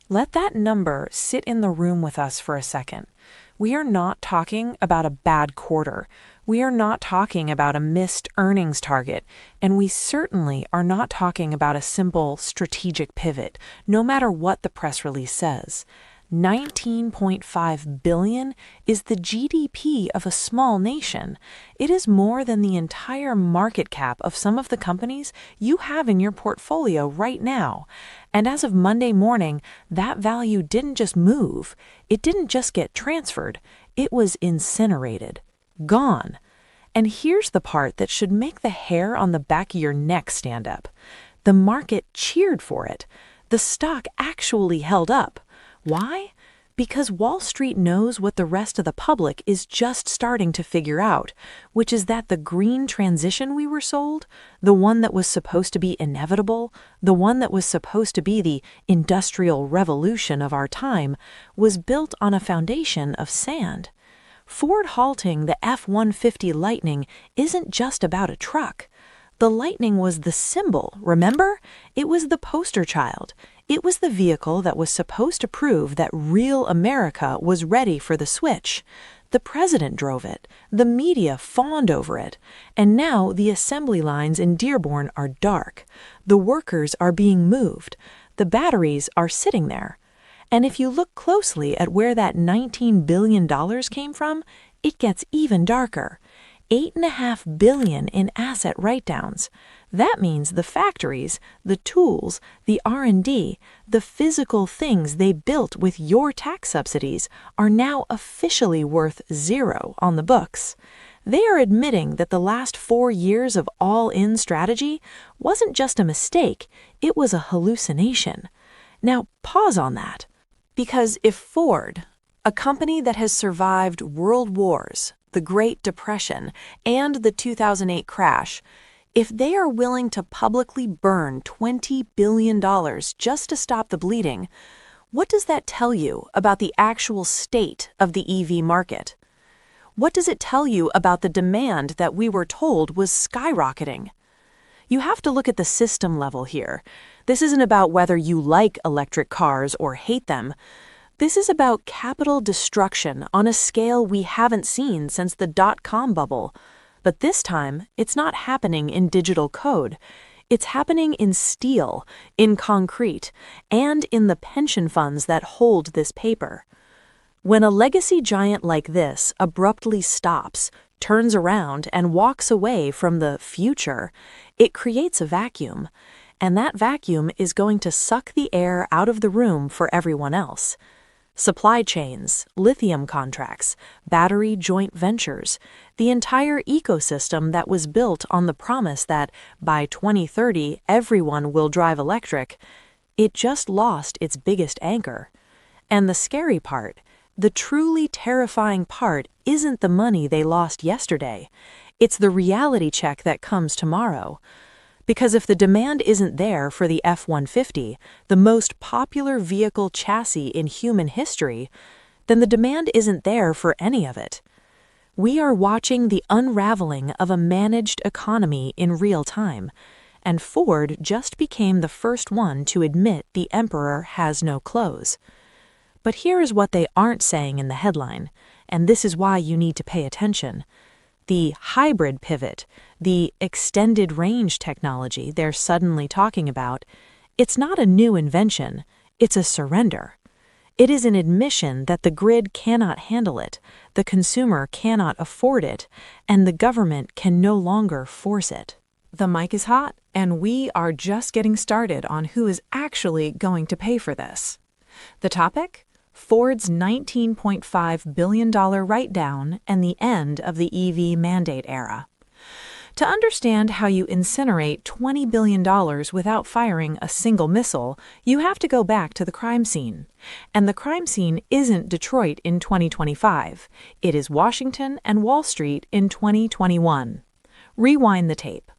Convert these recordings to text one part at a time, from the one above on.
Let that number sit in the room with us for a second. We are not talking about a bad quarter. We are not talking about a missed earnings target. And we certainly are not talking about a simple strategic pivot, no matter what the press release says. 19.5 billion is the GDP of a small nation. It is more than the entire market cap of some of the companies you have in your portfolio right now. And as of Monday morning, that value didn't just move. It didn't just get transferred. It was incinerated. Gone. And here's the part that should make the hair on the back of your neck stand up. The market cheered for it. The stock actually held up. Why? Because Wall Street knows what the rest of the public is just starting to figure out, which is that the green transition we were sold, the one that was supposed to be inevitable, the one that was supposed to be the industrial revolution of our time, was built on a foundation of sand. Ford halting the F-150 Lightning isn't just about a truck. The Lightning was the symbol, remember? It was the poster child. It was the vehicle that was supposed to prove that real America was ready for the switch. The president drove it. The media fawned over it. And now the assembly lines in Dearborn are dark. The workers are being moved. The batteries are sitting there. And if you look closely at where that $19 billion came from, it gets even darker. $8.5 billion in asset write-downs. That means the factories, the tools, the R&D, the physical things they built with your tax subsidies are now officially worth zero on the books. They are admitting that the last 4 years of all-in strategy wasn't just a mistake, it was a hallucination. Now, pause on that. Because if Ford, a company that has survived world wars, the Great Depression, and the 2008 crash, if they are willing to publicly burn $20 billion just to stop the bleeding, what does that tell you about the actual state of the EV market? What does it tell you about the demand that we were told was skyrocketing? You have to look at the system level here. This isn't about whether you like electric cars or hate them. This is about capital destruction on a scale we haven't seen since the dot-com bubble. But this time, it's not happening in digital code. It's happening in steel, in concrete, and in the pension funds that hold this paper. When a legacy giant like this abruptly stops, turns around, and walks away from the future, it creates a vacuum. And that vacuum is going to suck the air out of the room for everyone else. Supply chains, lithium contracts, battery joint ventures, the entire ecosystem that was built on the promise that by 2030 everyone will drive electric, it just lost its biggest anchor. And the scary part, the truly terrifying part, isn't the money they lost yesterday. It's the reality check that comes tomorrow. Because if the demand isn't there for the F-150, the most popular vehicle chassis in human history, then the demand isn't there for any of it. We are watching the unraveling of a managed economy in real time, and Ford just became the first one to admit the emperor has no clothes. But here is what they aren't saying in the headline, and this is why you need to pay attention. The hybrid pivot, the extended range technology they're suddenly talking about, it's not a new invention, it's a surrender. It is an admission that the grid cannot handle it, the consumer cannot afford it, and the government can no longer force it. The mic is hot, and we are just getting started on who is actually going to pay for this. The topic? Ford's $19.5 billion write-down and the end of the EV mandate era. To understand how you incinerate $20 billion without firing a single missile, you have to go back to the crime scene. And the crime scene isn't Detroit in 2025. It is Washington and Wall Street in 2021. Rewind the tape.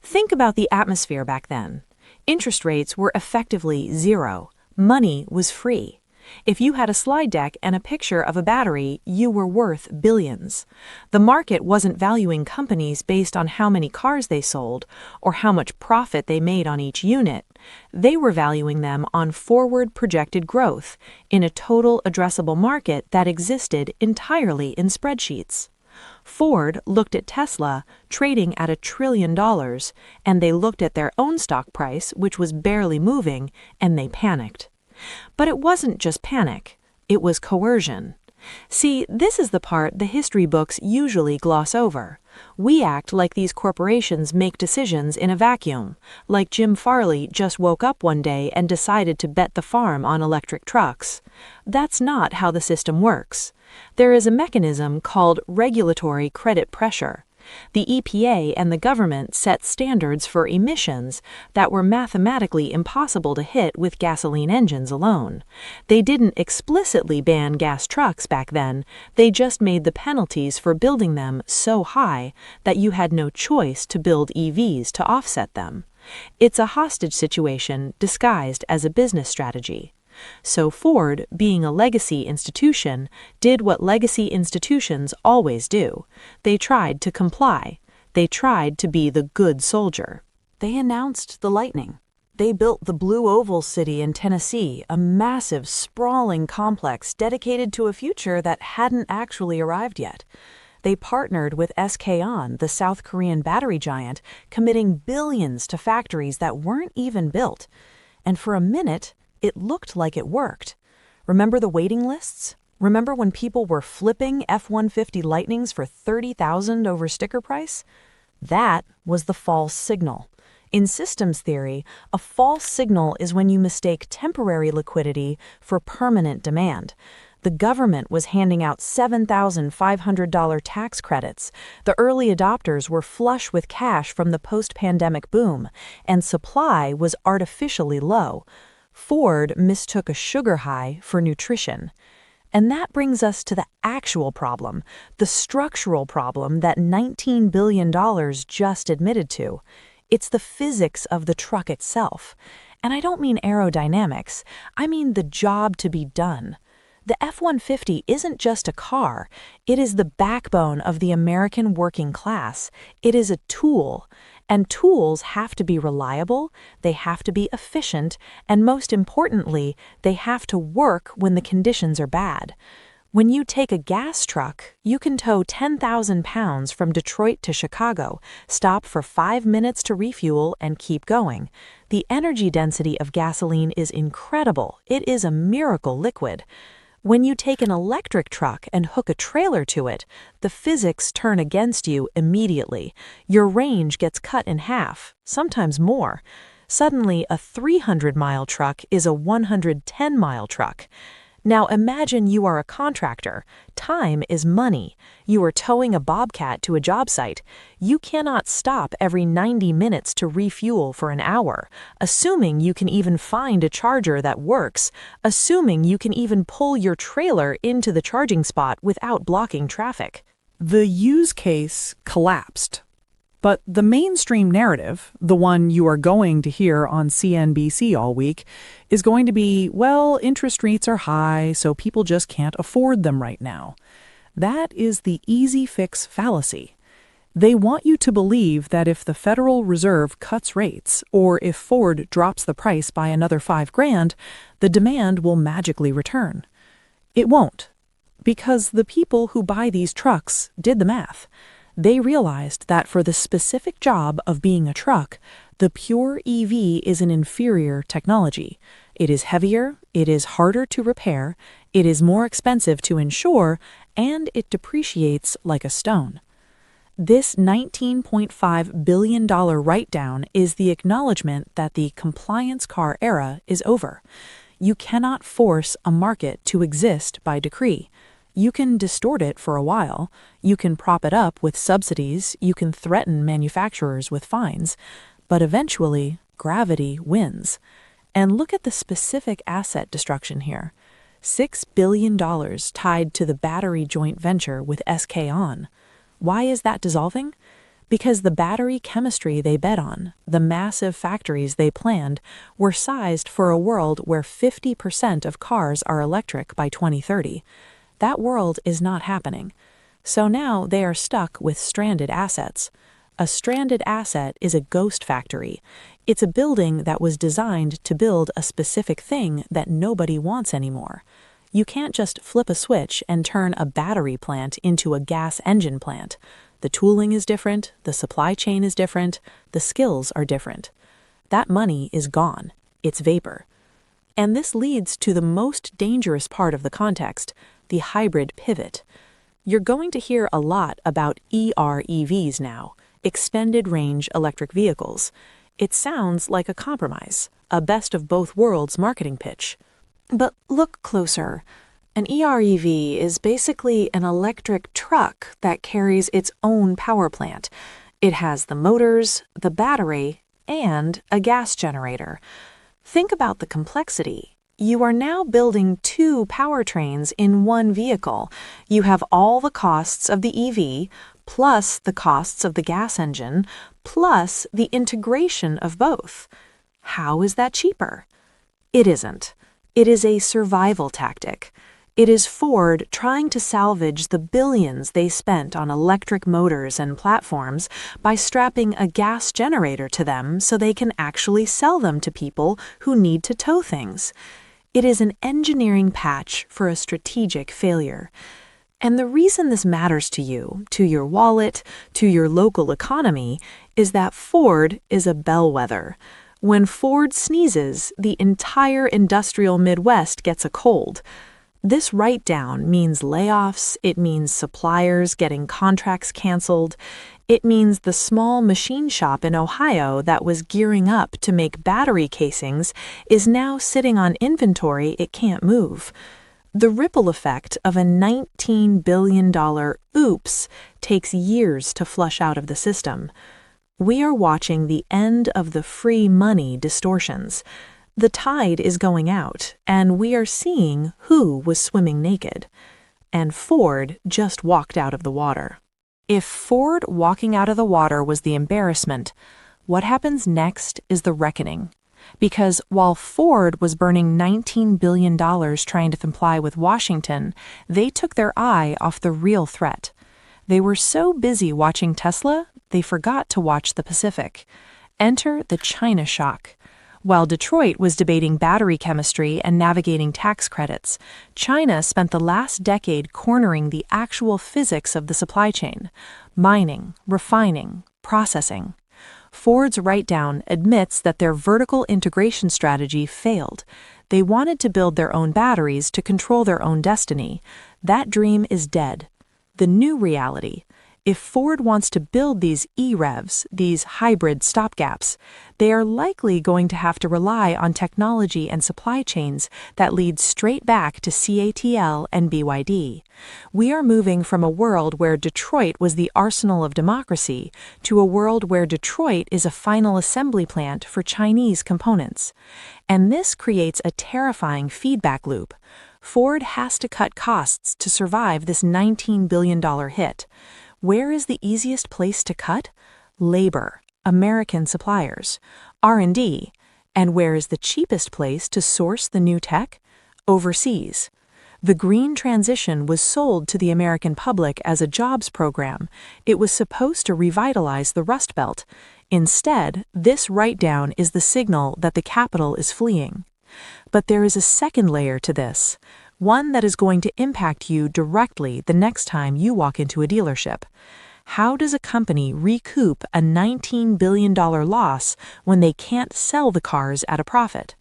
Think about the atmosphere back then. Interest rates were effectively zero. Money was free. If you had a slide deck and a picture of a battery, you were worth billions. The market wasn't valuing companies based on how many cars they sold or how much profit they made on each unit. They were valuing them on forward projected growth in a total addressable market that existed entirely in spreadsheets. Ford looked at Tesla, trading at $1 trillion, and they looked at their own stock price, which was barely moving, and they panicked. But it wasn't just panic, it was coercion. See, this is the part the history books usually gloss over. We act like these corporations make decisions in a vacuum, like Jim Farley just woke up one day and decided to bet the farm on electric trucks. That's not how the system works. There is a mechanism called regulatory credit pressure. The EPA and the government set standards for emissions that were mathematically impossible to hit with gasoline engines alone. They didn't explicitly ban gas trucks back then, they just made the penalties for building them so high that you had no choice to build EVs to offset them. It's a hostage situation disguised as a business strategy. So Ford, being a legacy institution, did what legacy institutions always do. They tried to comply. They tried to be the good soldier. They announced the Lightning. They built the Blue Oval City in Tennessee, a massive, sprawling complex dedicated to a future that hadn't actually arrived yet. They partnered with SK On, the South Korean battery giant, committing billions to factories that weren't even built. And for a minute, it looked like it worked. Remember the waiting lists? Remember when people were flipping F-150 Lightnings for $30,000 over sticker price? That was the false signal. In systems theory, a false signal is when you mistake temporary liquidity for permanent demand. The government was handing out $7,500 tax credits. The early adopters were flush with cash from the post-pandemic boom, and supply was artificially low. Ford mistook a sugar high for nutrition. And that brings us to the actual problem, the structural problem that $19 billion just admitted to. It's the physics of the truck itself. And I don't mean aerodynamics, I mean the job to be done. The F-150 isn't just a car, it is the backbone of the American working class. It is a tool. And tools have to be reliable, they have to be efficient, and most importantly, they have to work when the conditions are bad. When you take a gas truck, you can tow 10,000 pounds from Detroit to Chicago, stop for 5 minutes to refuel, and keep going. The energy density of gasoline is incredible. It is a miracle liquid. When you take an electric truck and hook a trailer to it, the physics turn against you immediately. Your range gets cut in half, sometimes more. Suddenly, a 300-mile truck is a 110-mile truck. Now imagine you are a contractor. Time is money. You are towing a bobcat to a job site. You cannot stop every 90 minutes to refuel for an hour, assuming you can even find a charger that works, assuming you can even pull your trailer into the charging spot without blocking traffic. The use case collapsed. But the mainstream narrative, the one you are going to hear on CNBC all week, is going to be, well, interest rates are high, so people just can't afford them right now. That is the easy fix fallacy. They want you to believe that if the Federal Reserve cuts rates, or if Ford drops the price by another $5,000, the demand will magically return. It won't, because the people who buy these trucks did the math. They realized that for the specific job of being a truck, the pure EV is an inferior technology. It is heavier, it is harder to repair, it is more expensive to insure, and it depreciates like a stone. This $19.5 billion write-down is the acknowledgement that the compliance car era is over. You cannot force a market to exist by decree. You can distort it for a while, you can prop it up with subsidies, you can threaten manufacturers with fines, but eventually, gravity wins. And look at the specific asset destruction here. $6 billion tied to the battery joint venture with SK On. Why is that dissolving? Because the battery chemistry they bet on, the massive factories they planned, were sized for a world where 50% of cars are electric by 2030. That world is not happening. So now they are stuck with stranded assets. A stranded asset is a ghost factory. It's a building that was designed to build a specific thing that nobody wants anymore. You can't just flip a switch and turn a battery plant into a gas engine plant. The tooling is different, the supply chain is different, the skills are different. That money is gone. It's vapor. And this leads to the most dangerous part of the context, the hybrid pivot. You're going to hear a lot about EREVs now, extended range electric vehicles. It sounds like a compromise, a best of both worlds marketing pitch. But look closer. An EREV is basically an electric truck that carries its own power plant. It has the motors, the battery, and a gas generator. Think about the complexity. You are now building two powertrains in one vehicle. You have all the costs of the EV, plus the costs of the gas engine, plus the integration of both. How is that cheaper? It isn't. It is a survival tactic. It is Ford trying to salvage the billions they spent on electric motors and platforms by strapping a gas generator to them so they can actually sell them to people who need to tow things. It is an engineering patch for a strategic failure. And the reason this matters to you, to your wallet, to your local economy, is that Ford is a bellwether. When Ford sneezes, the entire industrial Midwest gets a cold. This write-down means layoffs, it means suppliers getting contracts canceled, it means the small machine shop in Ohio that was gearing up to make battery casings is now sitting on inventory it can't move. The ripple effect of a $19 billion oops takes years to flush out of the system. We are watching the end of the free money distortions. The tide is going out, and we are seeing who was swimming naked. And Ford just walked out of the water. If Ford walking out of the water was the embarrassment, what happens next is the reckoning. Because while Ford was burning $19 billion trying to comply with Washington, they took their eye off the real threat. They were so busy watching Tesla, they forgot to watch the Pacific. Enter the China shock. While Detroit was debating battery chemistry and navigating tax credits, China spent the last decade cornering the actual physics of the supply chain: mining, refining, processing. Ford's write-down admits that their vertical integration strategy failed. They wanted to build their own batteries to control their own destiny. That dream is dead. The new reality: if Ford wants to build these EREVs, these hybrid stopgaps, they are likely going to have to rely on technology and supply chains that lead straight back to CATL and BYD. We are moving from a world where Detroit was the arsenal of democracy to a world where Detroit is a final assembly plant for Chinese components. And this creates a terrifying feedback loop. Ford has to cut costs to survive this $19 billion hit. Where is the easiest place to cut? Labor, American suppliers, R&D. And where is the cheapest place to source the new tech? Overseas. The green transition was sold to the American public as a jobs program. It was supposed to revitalize the Rust Belt. Instead, this write-down is the signal that the capital is fleeing. But there is a second layer to this, one that is going to impact you directly the next time you walk into a dealership. How does a company recoup a $19 billion loss when they can't sell the cars at a profit?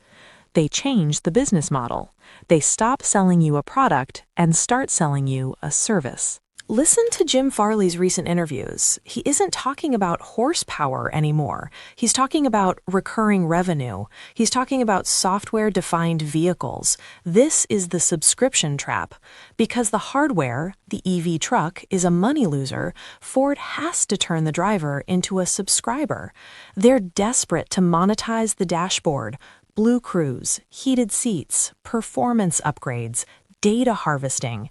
They change the business model. They stop selling you a product and start selling you a service. Listen to Jim Farley's recent interviews. He isn't talking about horsepower anymore. He's talking about recurring revenue. He's talking about software-defined vehicles. This is the subscription trap. Because the hardware, the EV truck, is a money loser, Ford has to turn the driver into a subscriber. They're desperate to monetize the dashboard, Blue Cruise, heated seats, performance upgrades, data harvesting.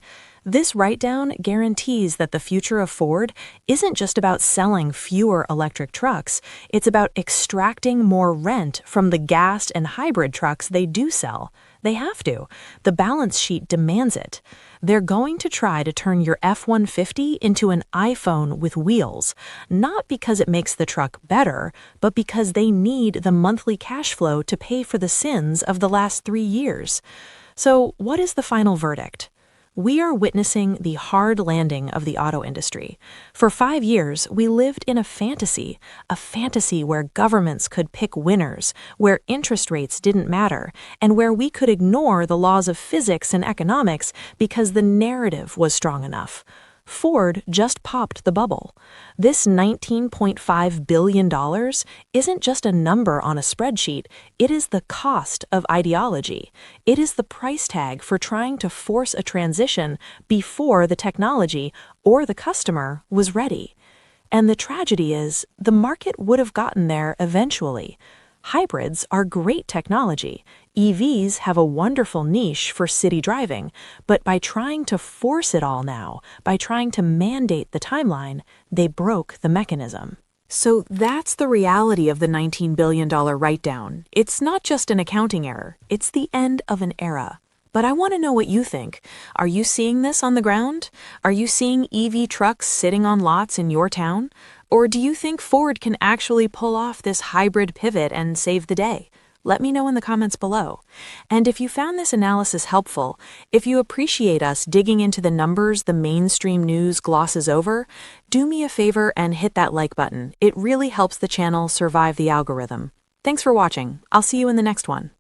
This write-down guarantees that the future of Ford isn't just about selling fewer electric trucks, it's about extracting more rent from the gas and hybrid trucks they do sell. They have to. The balance sheet demands it. They're going to try to turn your F-150 into an iPhone with wheels, not because it makes the truck better, but because they need the monthly cash flow to pay for the sins of the last 3 years. So, what is the final verdict? We are witnessing the hard landing of the auto industry. For 5 years, we lived in a fantasy where governments could pick winners, where interest rates didn't matter, and where we could ignore the laws of physics and economics because the narrative was strong enough. Ford just popped the bubble. This $19.5 billion isn't just a number on a spreadsheet, it is the cost of ideology. It is the price tag for trying to force a transition before the technology or the customer was ready. And the tragedy is, the market would have gotten there eventually. Hybrids are great technology. EVs have a wonderful niche for city driving, but by trying to force it all now, by trying to mandate the timeline, they broke the mechanism. So that's the reality of the $19 billion write-down. It's not just an accounting error, it's the end of an era. But I want to know what you think. Are you seeing this on the ground? Are you seeing EV trucks sitting on lots in your town? Or do you think Ford can actually pull off this hybrid pivot and save the day? Let me know in the comments below. And if you found this analysis helpful, if you appreciate us digging into the numbers the mainstream news glosses over, do me a favor and hit that like button. It really helps the channel survive the algorithm. Thanks for watching. I'll see you in the next one.